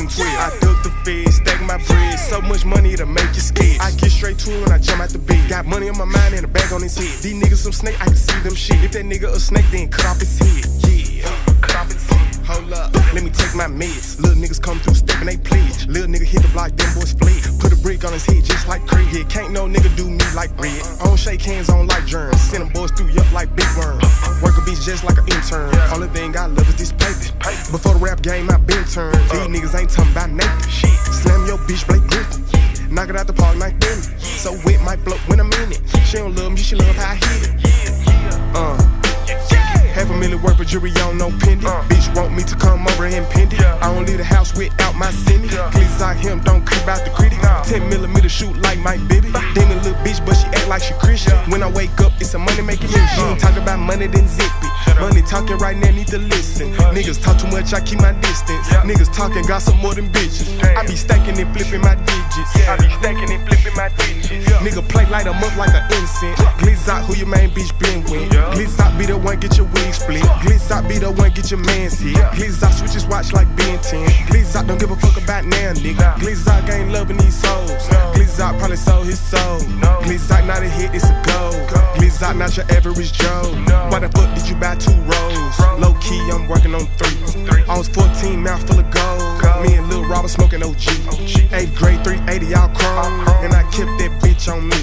2012. I duck the fed, stack my bread. So much money to make you scared. I get straight to it when I jump out the bed. Got money on my mind and a bag on his head. These niggas some snake, I can see them shit. If that nigga a snake, then cut off his head. Yeah, cut off his head. Hold up, let me take my meds. Little niggas come through steppin' they pledge. Little nigga hit the block, them boys fled. Put a brick on his head just like Craig. Yeah, can't no nigga do me like red. I don't shake hands on like germs. Send them boys through yup like big worm. Work a bitch just like an intern. Only thing I love is this paper. Before the rap game, I been turned. These niggas ain't talking about Nathan. Shit, slam your bitch, Blake Griffin. Knock it out the park like them. So wet might float when I'm in it. She don't love me, she love how I hit it. $500,000 worth of jewelry on no pendant. Bitch want me to come over and pin it. I don't leave the house without my Cindy. Please out him, don't care about the critic. 10mm shoot like my baby. Demon little bitch, but she act like she Christian. When I wake up, it's a money making mission. She ain't talking about money, then zip it. Money talking right now, need to listen. Niggas talk too much, I keep my distance. Niggas talking, got some more than bitches. I be stacking and flipping my digits. Nigga play light 'em up like an incense. Glitz out who your main bitch been with. Glitz out be the one get your wig split. Glitz out be the one get your man's hit. Glitz out switch his watch like Ben 10. Glitz out don't give a fuck about now, nigga. Glitz out ain't loving these hoes. Glitz out probably sold his soul. Glitz out not a hit, it's a goal. Glitz out not your average Joe. Why the fuck did you buy 2 rolls? Low key, I'm working on 3. I was 14, mouth full of gold. Me and Lil Robert smoking OG. 8th grade, 380, y'all chrome. And I kept that bitch on me.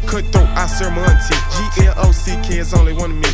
Cutthroat, I serve my auntie. GLOCK is only one of me.